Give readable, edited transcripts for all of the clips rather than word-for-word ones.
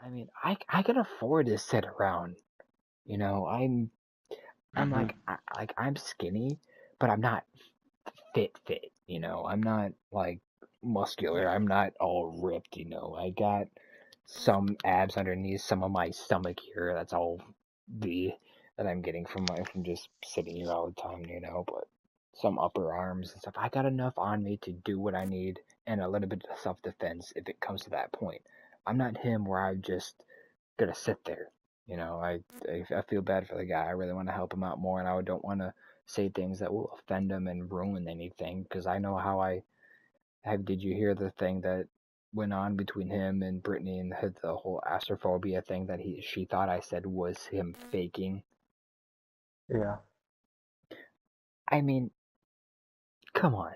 I mean, I can afford to sit around. You know, I'm Hmm. like I'm skinny, but I'm not fit. You know, I'm not like muscular. I'm not all ripped. You know, I got some abs underneath some of my stomach here. That's all the that I'm getting from just sitting here all the time. You know, but some upper arms and stuff. I got enough on me to do what I need and a little bit of self defense if it comes to that point. I'm not him where I just gonna sit there. You know, I feel bad for the guy. I really want to help him out more, and I don't want to say things that will offend him and ruin anything because I know how I have. Did you hear the thing that went on between him and Brittany and the whole astrophobia thing that she thought I said was him faking? Yeah. I mean, come on.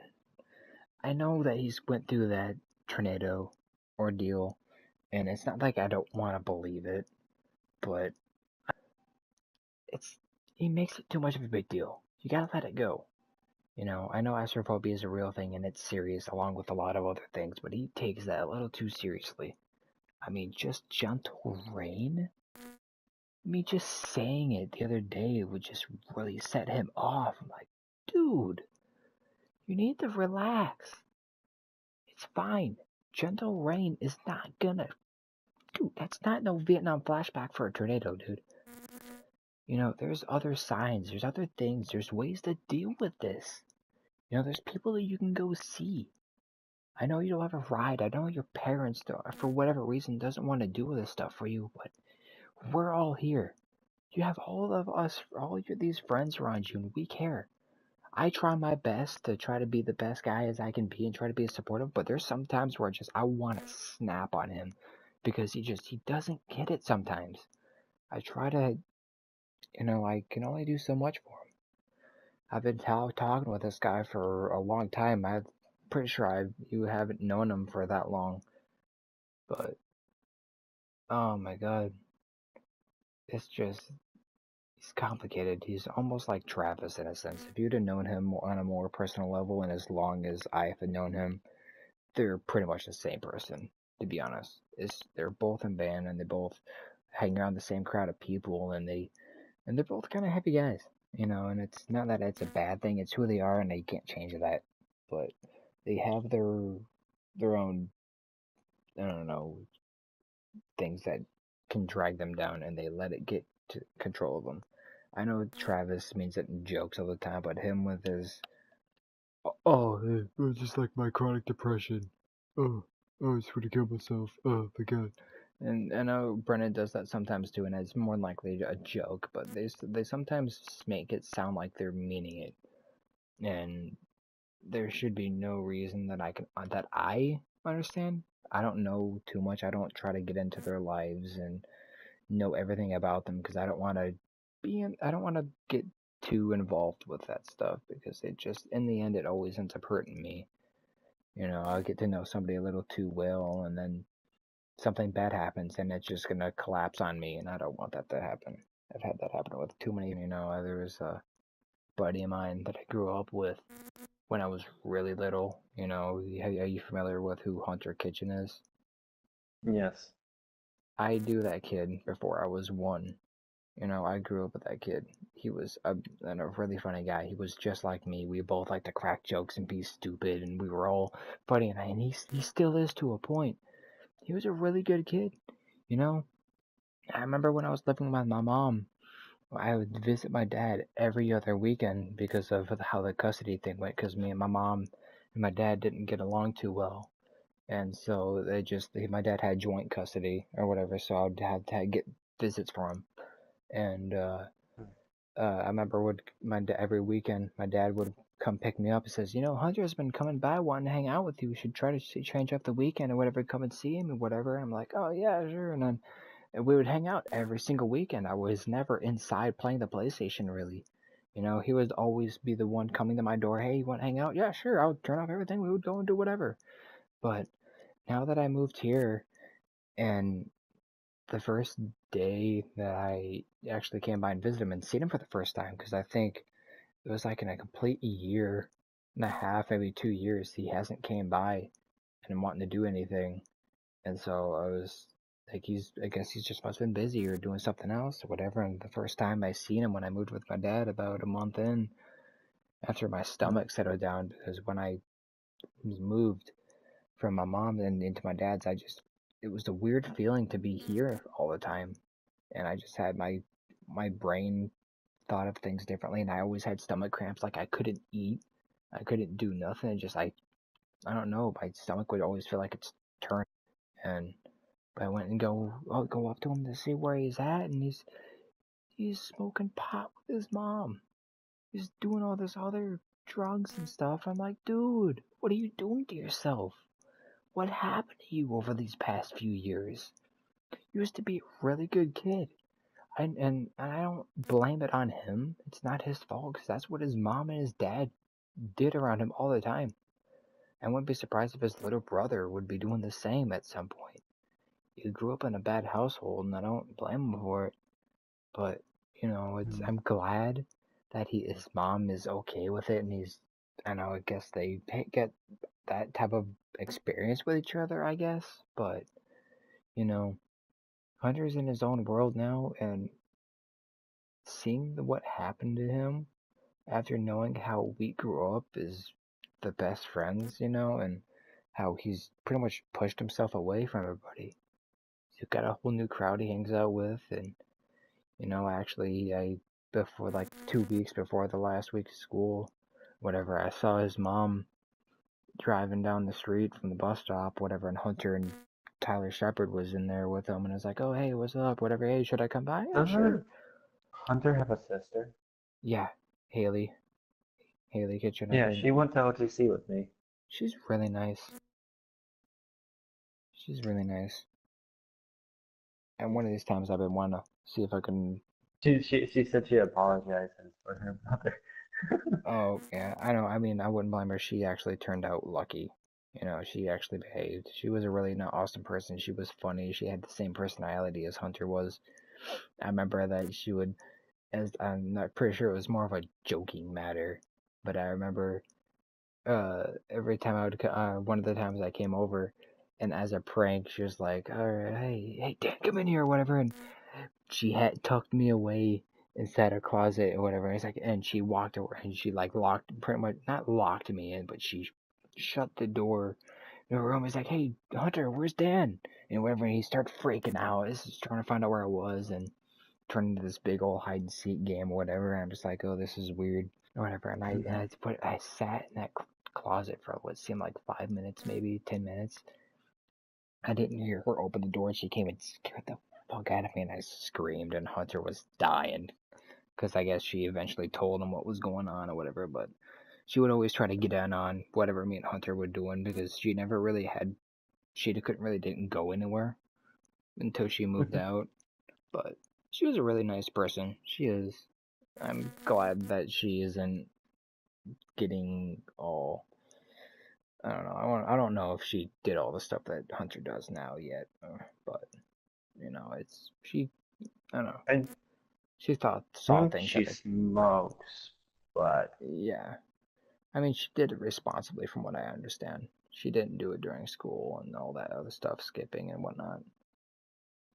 I know that he's went through that tornado ordeal, and it's not like I don't want to believe it, but it's he makes it too much of a big deal. You gotta let it go. You know, I know astrophobia is a real thing and it's serious along with a lot of other things, but he takes that a little too seriously. I mean, just gentle rain? Me just saying it the other day would just really set him off. I'm like, dude, you need to relax. It's fine. Gentle rain is not gonna. Dude, that's not no Vietnam flashback for a tornado, dude. You know, there's other signs, there's other things, there's ways to deal with this. You know, there's people that you can go see. I know you don't have a ride. I know your parents, don't, for whatever reason, doesn't want to do this stuff for you, but we're all here. You have all of us, these friends around you, and we care. I try my best to try to be the best guy as I can be and try to be supportive, but there's some times where I want to snap on him because he doesn't get it sometimes. I try to, I can only do so much for him. I've been talking with this guy for a long time. I'm pretty sure you haven't known him for that long, but oh my god, it's just he's complicated. He's almost like Travis in a sense. If you'd have known him on a more personal level and as long as I have known him, they're pretty much the same person, to be honest. They're both in band and they both hang around the same crowd of people and they're both kind of happy guys, and it's not that it's a bad thing, it's who they are and they can't change that. But they have their own, I don't know, things that can drag them down and they let it get to control of them. I know Travis means it in jokes all the time, but him with his just like my chronic depression. Oh, I just want to kill myself. Oh my god. And I know Brennan does that sometimes too, and it's more likely a joke, but they sometimes make it sound like they're meaning it, and there should be no reason that I understand. I don't know too much. I don't try to get into their lives and know everything about them because I don't want to get too involved with that stuff because it just in the end it always ends up hurting me. I'll get to know somebody a little too well and then something bad happens and it's just gonna collapse on me and I don't want that to happen. I've had that happen with too many. There was a buddy of mine that I grew up with when I was really little. Are you familiar with who Hunter Kitchen is? Yes. I knew that kid before I was one. I grew up with that kid. He was a really funny guy. He was just like me. We both like to crack jokes and be stupid, and we were all funny. And he still is to a point. He was a really good kid. You know, I remember when I was living with my mom, I would visit my dad every other weekend because of how the custody thing went. Because me and my mom and my dad didn't get along too well, and so my dad had joint custody or whatever. So I would have to get visits for him, and I remember every weekend my dad would come pick me up and says, Hunter's been coming by wanting to hang out with you. We should try to change up the weekend or whatever, come and see him and whatever. And I'm like, oh yeah, sure. And we would hang out every single weekend. I was never inside playing the PlayStation really. He would always be the one coming to my door. Hey, you want to hang out? Yeah, sure. I would turn off everything. We would go and do whatever. But now that I moved here and the first day that I actually came by and visited him and seen him for the first time, because I think it was like in a complete year and a half, maybe 2 years, he hasn't came by and wanting to do anything. And so Like I guess he's just must have been busy or doing something else or whatever. And the first time I seen him when I moved with my dad about a month in, after my stomach settled down, because when I moved from my mom and into my dad's, it was a weird feeling to be here all the time. And I just had my brain thought of things differently, and I always had stomach cramps. Like I couldn't eat, I couldn't do nothing. Just I don't know, my stomach would always feel like it's turning. And I went and I'll go up to him to see where he's at, and he's smoking pot with his mom. He's doing all this other drugs and stuff. I'm like, dude, what are you doing to yourself? What happened to you over these past few years? You used to be a really good kid. And I don't blame it on him. It's not his fault, because that's what his mom and his dad did around him all the time. I wouldn't be surprised if his little brother would be doing the same at some point. He grew up in a bad household, and I don't blame him for it. But, I'm glad that his mom is okay with it, and I guess they get that type of experience with each other, I guess. But, Hunter's in his own world now, and seeing what happened to him after knowing how we grew up as the best friends, and how he's pretty much pushed himself away from everybody. He's got a whole new crowd he hangs out with, and actually, before like 2 weeks before the last week of school, whatever, I saw his mom driving down the street from the bus stop, whatever, and Hunter and Tyler Shepard was in there with him, and I was like, oh, hey, what's up, whatever, hey, should I come by? Yeah, sure. Doesn't Hunter have a sister? Yeah, Haley Kitchen, I Yeah, think. she went to OTC with me. She's really nice. She's really nice. And one of these times I've been wanting to see if I can. She said she apologizes for her mother. Oh, yeah, I know. I mean, I wouldn't blame her. She actually turned out lucky. She actually behaved. She was a really awesome person. She was funny. She had the same personality as Hunter was. I remember that she would, as I'm not pretty sure it was more of a joking matter, but I remember every time one of the times I came over, and as a prank, she was like, all right, hey, Dan, come in here, or whatever, and she had tucked me away inside her closet or whatever. It's like, and she walked over and she like pretty much not locked me in, but she shut the door in her room. It's like, hey, Hunter, where's Dan? And whatever. And he started freaking out. This is trying to find out where I was, and turned into this big old hide and seek game or whatever. And I'm just like, oh, this is weird or whatever. And I sat in that closet for what seemed like 5 minutes, maybe 10 minutes. I didn't hear her open the door, and she came and scared the fuck out of me, and I screamed, and Hunter was dying, because I guess she eventually told him what was going on or whatever, but she would always try to get in on whatever me and Hunter were doing, because she never really didn't go anywhere until she moved out, but she was a really nice person. She is. I'm glad that she isn't getting all. I don't know. I don't know if she did all the stuff that Hunter does now yet, but it's she. I don't know. I She saw think things she at the. smokes, but Yeah, I mean, she did it responsibly, from what I understand. She didn't do it during school and all that other stuff, skipping and whatnot.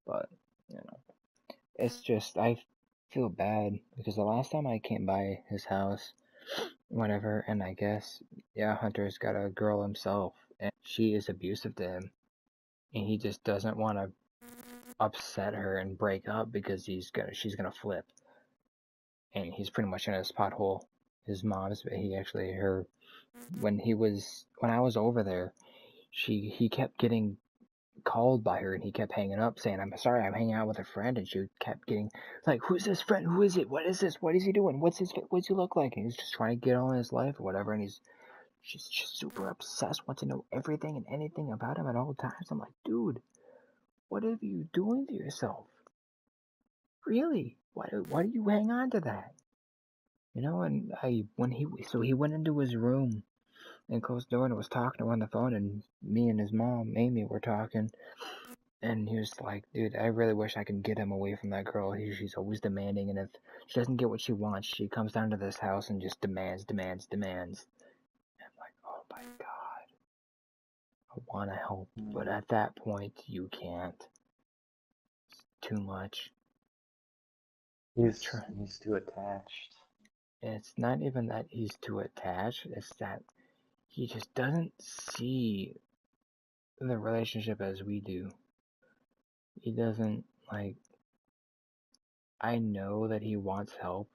But it's just I feel bad because the last time I came by his house, whatever, and I guess Hunter's got a girl himself, and she is abusive to him, and he just doesn't want to upset her and break up because she's gonna flip, and he's pretty much in his pothole. His mom's when I was over there, he kept getting called by her, and he kept hanging up saying, I'm sorry, I'm hanging out with a friend, and she kept getting like, who's this friend, who is it, what is this, what is he doing, what's he look like, and he's just trying to get on in his life or whatever, and she's just super obsessed, wants to know everything and anything about him at all times. I'm like, dude, what are you doing to yourself? Really? Why do you hang on to that? And he went into his room and closed the door and was talking to her on the phone, and me and his mom, Amy, were talking, and he was like, dude, I really wish I could get him away from that girl. She's always demanding, and if she doesn't get what she wants, she comes down to this house and just demands. And I'm like, oh my god, I want to help, but at that point, you can't. too much. He's he's too attached. It's not even that he's too attached, it's that he just doesn't see the relationship as we do. He doesn't, like, I know that he wants help.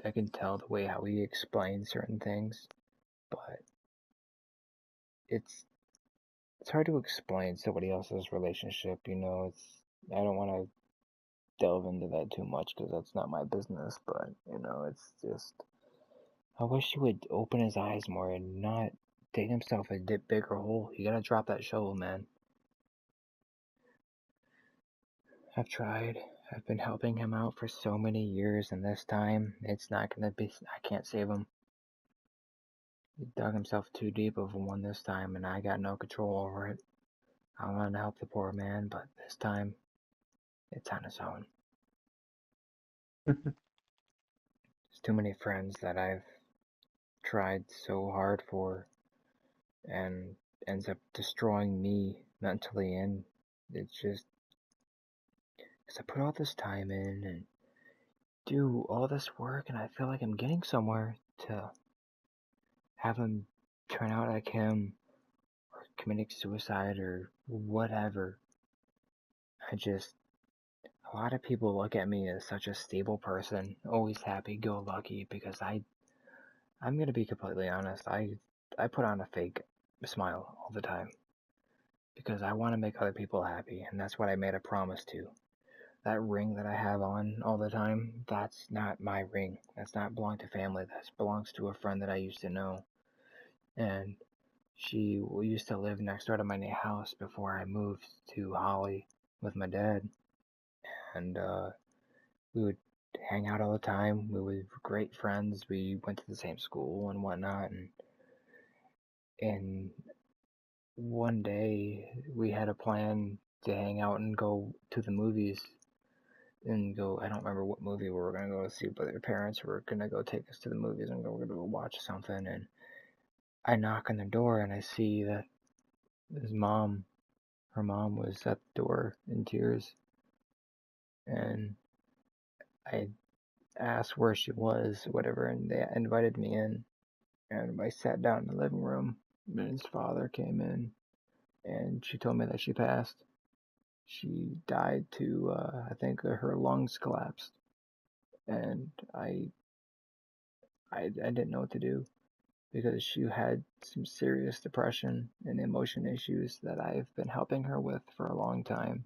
I can tell the way how he explains certain things, but it's it's hard to explain somebody else's relationship, it's I don't want to delve into that too much because that's not my business, but it's just I wish he would open his eyes more and not dig himself a bigger hole. You gotta drop that shovel, man. I've tried. I've been helping him out for so many years, and this time it's not gonna be. I can't save him. He dug himself too deep of one this time, and I got no control over it. I wanted to help the poor man, but this time it's on his own. There's too many friends that I've tried so hard for, and ends up destroying me mentally, and it's just because I put all this time in and do all this work, and I feel like I'm getting somewhere to have him turn out like him or committing suicide or whatever. A lot of people look at me as such a stable person, always happy-go-lucky, because I'm gonna be completely honest, I put on a fake smile all the time because I want to make other people happy, and that's what I made a promise to. That ring that I have on all the time, that's not my ring. That's not belong to family. That belongs to a friend that I used to know. And she used to live next door to my house before I moved to Holly with my dad. And we would hang out all the time. We were great friends. We went to the same school and whatnot. And one day we had a plan to hang out and go to the movies and go. I don't remember what movie we were gonna go see, but their parents were gonna go take us to the movies and we're gonna go watch something. And I knock on the door and I see that her mom was at the door in tears, and I asked where she was, whatever, and they invited me in, and I sat down in the living room, and his father came in, and she told me that she passed. She died I think her lungs collapsed, and I didn't know what to do because she had some serious depression and emotion issues that I've been helping her with for a long time,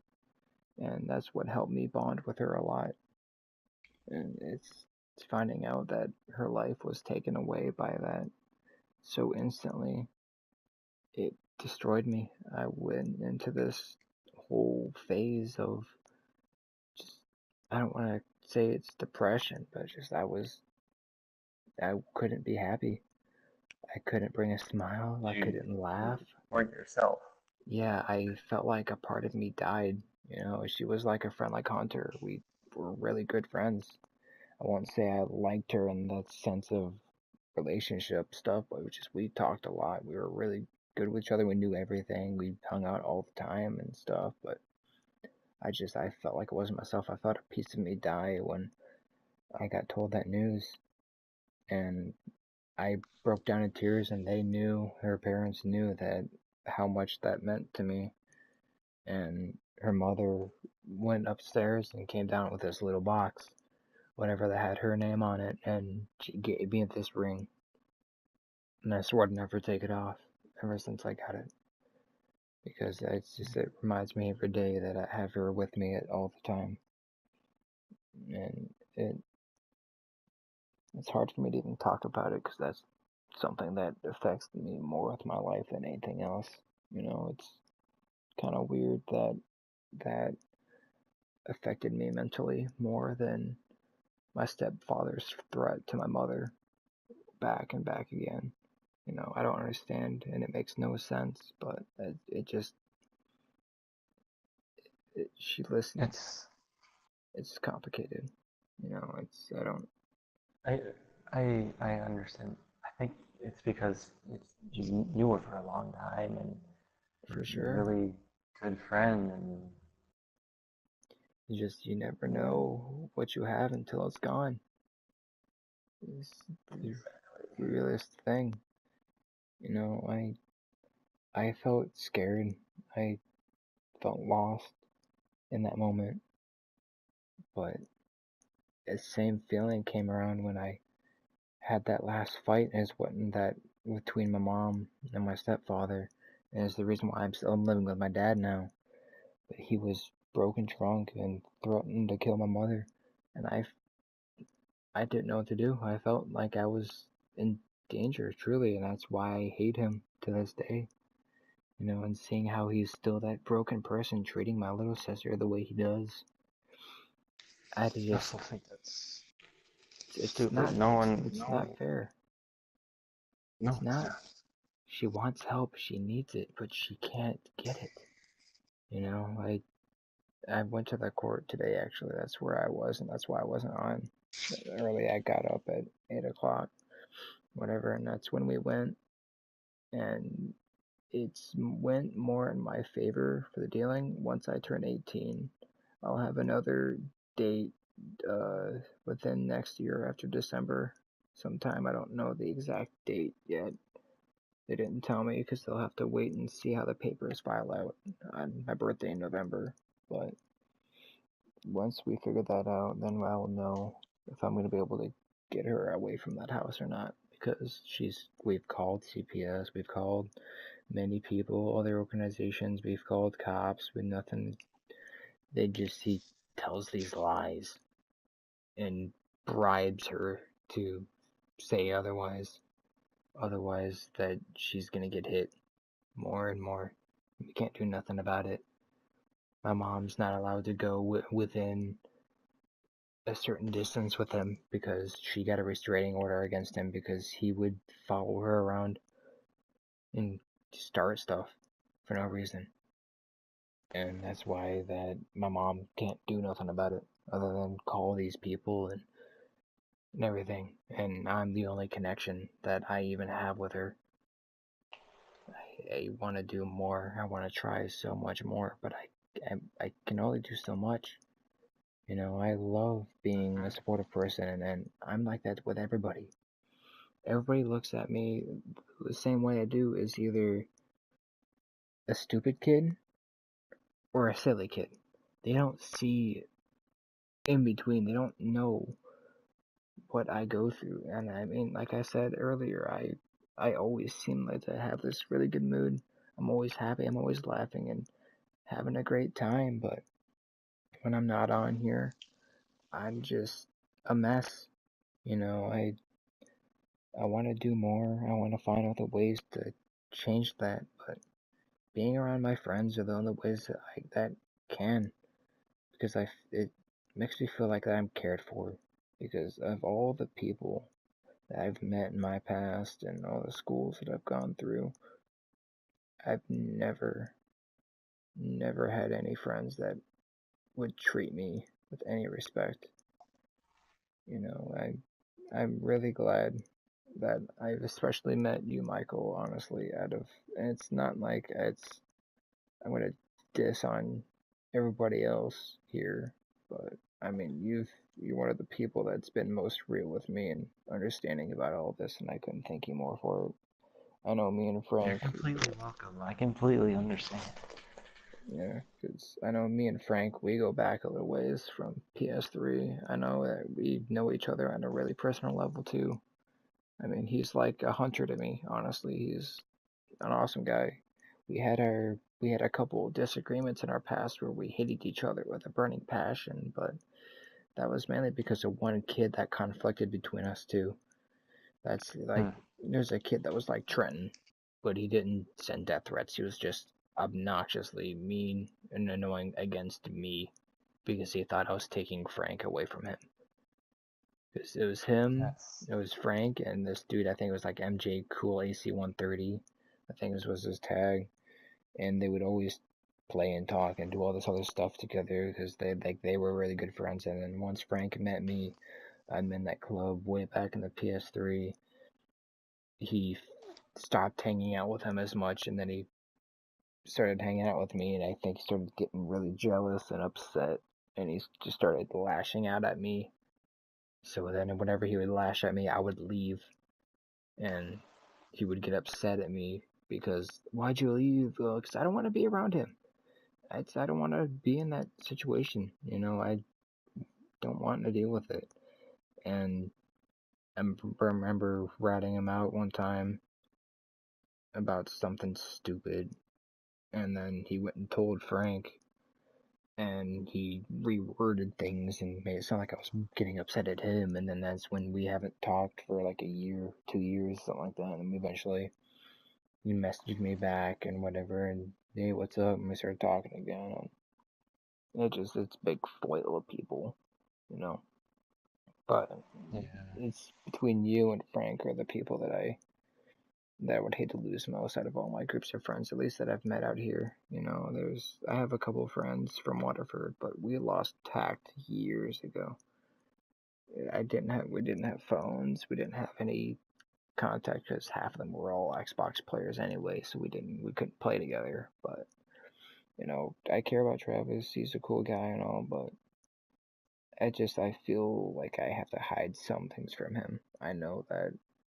and that's what helped me bond with her a lot. And it's finding out that her life was taken away by that so instantly, it destroyed me. I went into this whole phase of just, I don't want to say it's depression, but just I couldn't be happy. I couldn't bring a smile. I couldn't laugh. You weren't yourself. Yeah, I felt like a part of me died. She was like a friend like Hunter. We were really good friends. I won't say I liked her in the sense of relationship stuff, but we talked a lot. We were really good with each other. We knew everything. We hung out all the time and stuff, but I felt like it wasn't myself. I felt a piece of me die when I got told that news, and I broke down in tears, and her parents knew that how much that meant to me. And her mother went upstairs and came down with this little box, whatever that had her name on it, and she gave me this ring. And I swore to never take it off ever since I got it. Because it reminds me every day that I have her with me all the time. And it's hard for me to even talk about it because that's something that affects me more with my life than anything else. It's kind of weird that that affected me mentally more than my stepfather's threat to my mother back and back again. I don't understand, and it makes no sense, but she listened. It's It's complicated. I don't. I I understand. I think it's because you knew her for a long time and For you're a sure. really good friend and You never know what you have until it's gone. It's the realest thing. You know, I felt scared. I felt lost in that moment, but the same feeling came around when I had that last fight is what that between my mom and my stepfather, and it's the reason why I'm living with my dad now. But he was broken drunk and threatened to kill my mother, and I didn't know what to do. I felt like I was in danger truly, and that's why I hate him to this day. You know, and seeing how he's still that broken person treating my little sister the way he does, I had to I just also think that's it's stupid. No one, it's not fair. no, It's it's not. not. She wants help, she needs it, but she can't get it. You know, I went to the court today actually. That's where I was, and that's why I wasn't on early. I got up at 8 o'clock, whatever, and that's when we went. And it's went more in my favor for the dealing. Once I turn 18, I'll have another date within next year after December sometime. I don't know the exact date yet. They didn't tell me because they'll have to wait and see how the papers file out on my birthday in November. But once we figure that out, then I will know if I'm going to be able to get her away from that house or not. Because we've called CPS, we've called many people, other organizations, we've called cops with nothing. He tells these lies and bribes her to say otherwise. Otherwise, that she's gonna get hit more and more. We can't do nothing about it. My mom's not allowed to go within a certain distance with him because she got a restraining order against him because he would follow her around and start stuff for no reason. And that's why that my mom can't do nothing about it other than call these people and everything. And I'm the only connection that I even have with her. I want to do more. I want to try so much more, but I can only do so much. You know, I love being a supportive person, and I'm like that with everybody. Everybody looks at me the same way I do is either a stupid kid or a silly kid. They don't see in between. They don't know what I go through. And I mean, like I said earlier, I always seem like to have this really good mood. I'm always happy. I'm always laughing and having a great time. But when I'm not on here, I'm just a mess. You know, I want to do more. I want to find other ways to change that. But being around my friends are the only ways that can, because it makes me feel like I'm cared for. Because of all the people that I've met in my past and all the schools that I've gone through, I've never had any friends that would treat me with any respect. You know, I'm really glad that I've especially met you, Michael, honestly, and it's not like I'm gonna diss on everybody else here, but I mean, you're one of the people that's been most real with me and understanding about all of this, and I couldn't thank you more for it. I know me and You're Frank, completely welcome. I completely understand. yeah, because I know me and Frank, we go back a little ways from PS3. I know that we know each other on a really personal level too. I mean, he's like a hunter to me, honestly. He's an awesome guy. We had a couple of disagreements in our past where we hated each other with a burning passion, but that was mainly because of one kid that conflicted between us two. That's like Hmm. there's a kid that was like Trenton, but he didn't send death threats. He was just obnoxiously mean and annoying against me because he thought I was taking Frank away from him. It was him, That's it was Frank, and this dude. I think it was like MJ Cool AC 130. I think this was his tag, and they would always play and talk and do all this other stuff together because they were really good friends. And then once Frank met me, I'm in that club way back in the PS3. He stopped hanging out with him as much, and then he started hanging out with me, and I think he started getting really jealous and upset. and he just started lashing out at me. So then whenever he would lash at me, I would leave, and he would get upset at me because, why'd you leave? Because I don't want to be around him. I don't want to be in that situation. I don't want to deal with it. And I remember ratting him out one time about something stupid, and then he went and told Frank, and he reworded things and made it sound like I was getting upset at him, and then that's when we haven't talked for like a year, 2 years, something like that, and eventually he messaged me back and whatever, and hey, what's up, and we started talking again, and it's a big foil of people, but Yeah. it's between you and Frank are the people that I would hate to lose most out of all my groups of friends, at least that I've met out here. I have a couple of friends from Waterford, but we lost tact years ago. We didn't have phones, we didn't have any contact because half of them were all Xbox players anyway, so we couldn't play together. But I care about Travis. He's a cool guy and all, but I feel like I have to hide some things from him. I know that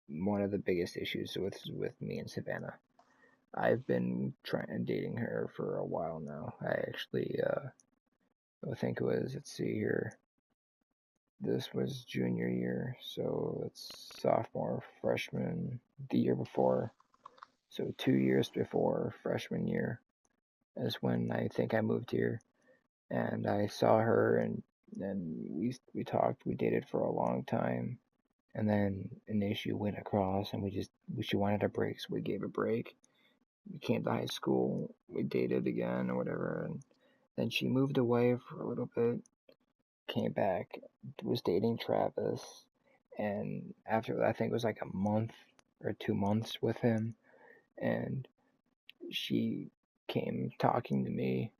one of the biggest issues with me and Savannah. I've been dating her for a while now. I actually, I think it was, let's see here. This was junior year, so it's sophomore, freshman, the year before. So 2 years before freshman year is when I think I moved here, and I saw her, and we talked. We dated for a long time, and then an issue went across, and she wanted a break, so we gave a break. We came to high school, we dated again or whatever, and then she moved away for a little bit, came back, was dating Travis, and after I think it was like a month or 2 months with him, and she came talking to me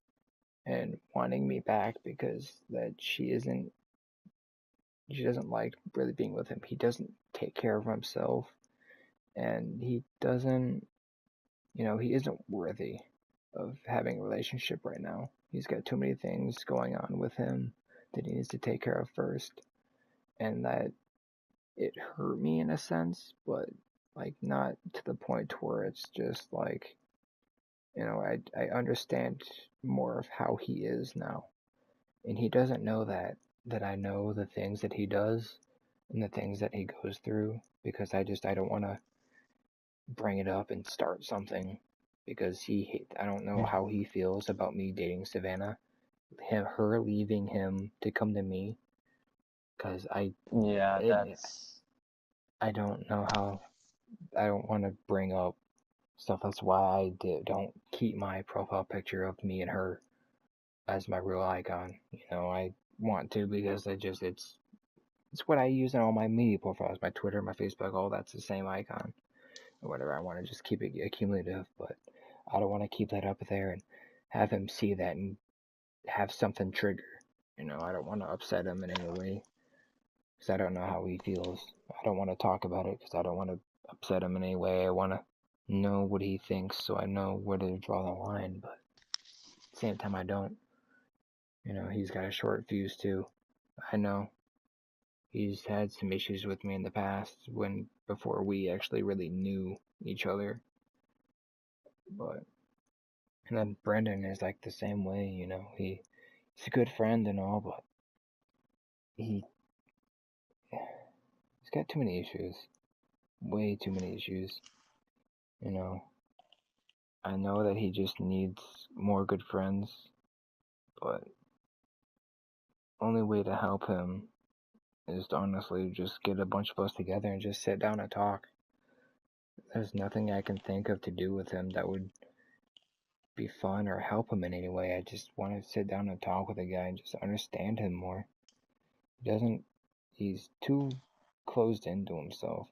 and wanting me back because that she doesn't like really being with him. He doesn't take care of himself, and he doesn't, he isn't worthy of having a relationship right now. He's got too many things going on with him that he needs to take care of first, and that it hurt me in a sense, but like not to the point where it's just like, I understand more of how he is now, and he doesn't know that I know the things that he does and the things that he goes through, because I don't want to bring it up and start something, because I don't know how he feels about me dating Savannah, her leaving him to come to me, because Yeah, I don't know how. I don't want to bring up stuff. That's why don't keep my profile picture of me and her as my real icon. I want to, because it's what I use in all my media profiles, my Twitter, my Facebook, all that's the same icon or whatever. I want to just keep it accumulative, but I don't want to keep that up there and have him see that and have something trigger. I don't want to upset him in any way, because I don't know how he feels. I don't want to talk about it because I don't want to upset him in any way. I want to know what he thinks so I know where to draw the line, but at the same time I don't. He's got a short fuse too. I know. He's had some issues with me in the past before we actually really knew each other. But and then Brendan is like the same way, he's a good friend and all, but he's got too many issues. Way too many issues. I know that he just needs more good friends, but only way to help him is to honestly just get a bunch of us together and just sit down and talk. There's nothing I can think of to do with him that would be fun or help him in any way. I just want to sit down and talk with the guy and just understand him more. He's too closed into himself.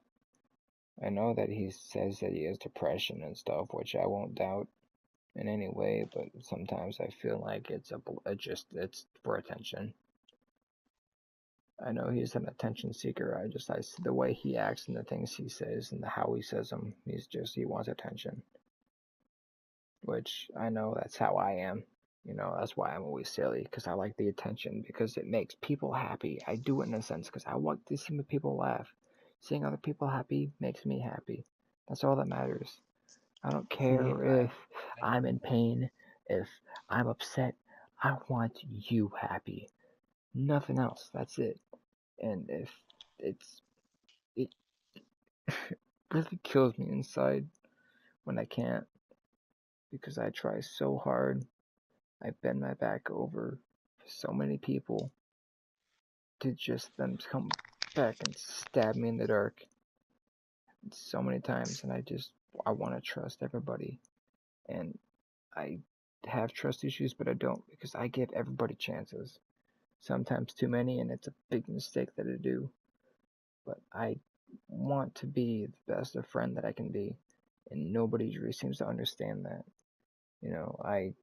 I know that he says that he has depression and stuff, which I won't doubt in any way, but sometimes I feel like it's for attention. I know he's an attention seeker. I see the way he acts and the things he says and how he says them. He wants attention. Which I know that's how I am. That's why I'm always silly, because I like the attention, because it makes people happy. I do it in a sense because I want to see people laugh. Seeing other people happy makes me happy. That's all that matters. I don't See, care if I I'm in pain, if I'm upset. I want you happy. Nothing else. That's it. And if it really kills me inside when I can't, because I try so hard. I bend my back over for so many people to just them come back and stab me in the dark so many times, and I want to trust everybody, and I have trust issues, but I don't, because I give everybody chances, sometimes too many, and it's a big mistake that I do. But I want to be the best of friend that I can be, and nobody really seems to understand that. I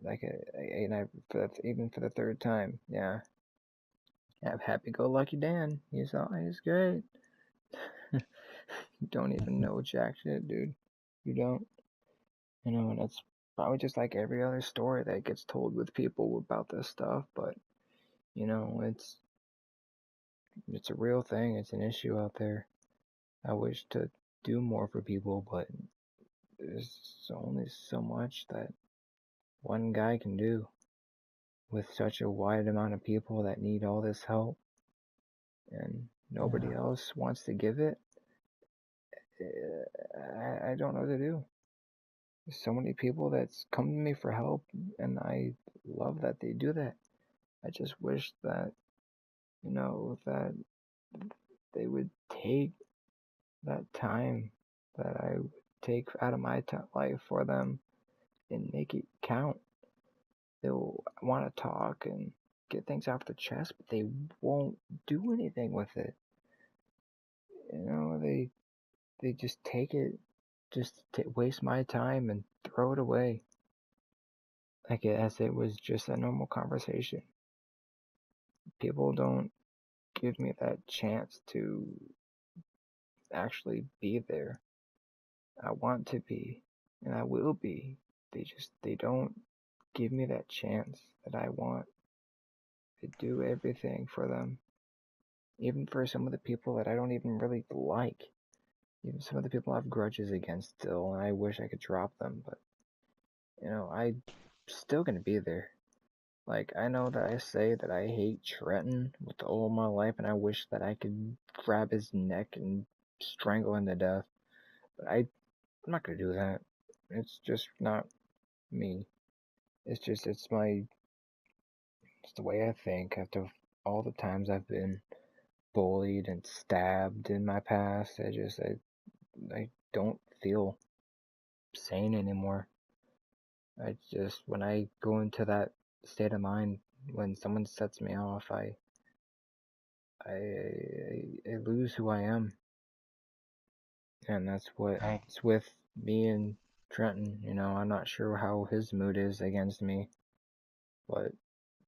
like and I even for the third time, yeah. I have happy-go-lucky Dan. He's great. You don't even know jack shit, dude. You don't. And it's probably just like every other story that gets told with people about this stuff, but it's a real thing. It's an issue out there. I wish to do more for people, but there's only so much that one guy can do with such a wide amount of people that need all this help, and nobody yeah, else wants to give it. I don't know what to do. There's so many people that's come to me for help, and I love that they do that. I just wish that, that they would take that time that I would take out of my life for them and make it count. They'll want to talk and get things off their chest, but they won't do anything with it. They just take it, just waste my time and throw it away, like as it was just a normal conversation. People don't give me that chance to actually be there. I want to be, and I will be. They don't give me that chance that I want to do everything for them. Even for some of the people that I don't even really like. Even some of the people I have grudges against still, and I wish I could drop them, but I'm still gonna be there. Like, I know that I say that I hate Trenton with all my life, and I wish that I could grab his neck and strangle him to death. But I'm not gonna do that. It's just not me. It's the way I think after all the times I've been bullied and stabbed in my past. I don't feel sane anymore. When I go into that state of mind, when someone sets me off, I lose who I am. And that's I what's with me and Trenton. I'm not sure how his mood is against me, but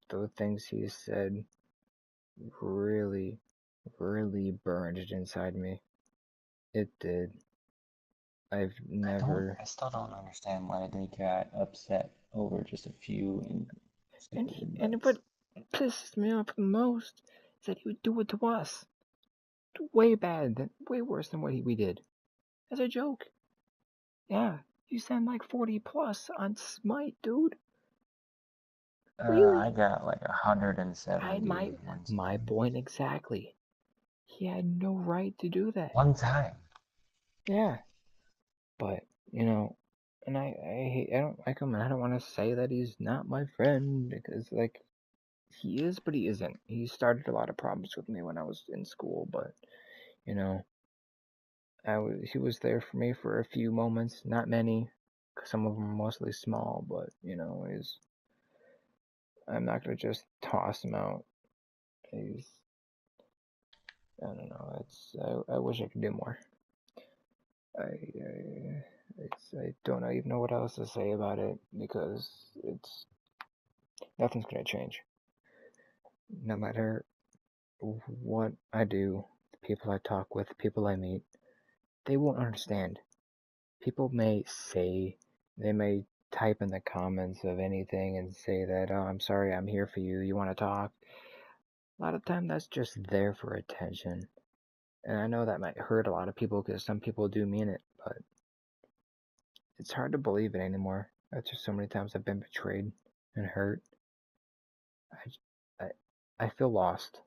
the things he said really, really burned it inside me. It did. I've never. I still don't understand why they got upset over just a few insignificant And bites. what pisses me off the most is that he would do it to us. Way way worse than what we did. As a joke. Yeah, you send like 40 plus on Smite, dude. I Really? got like I 170 my one my time. point exactly. He had no right to do that. One time. Yeah, but and I don't like him, and I don't want to say that he's not my friend, because like he is, but he isn't. He started a lot of problems with me when I was in school, but you know, he was there for me for a few moments, not many. 'Cause some of them are mostly small, but I'm not gonna just toss him out. He's I don't know. I wish I could do more. I don't even know what else to say about it, because it's nothing's gonna change. No matter what I do, the people I talk with, the people I meet, they won't understand. People may say, they may type in the comments of anything and say that, oh, I'm sorry, I'm here for you, you want to talk. A lot of time that's just there for attention. And I know that might hurt a lot of people because some people do mean it, but it's hard to believe it anymore. That's just so many times I've been betrayed and hurt. I feel lost.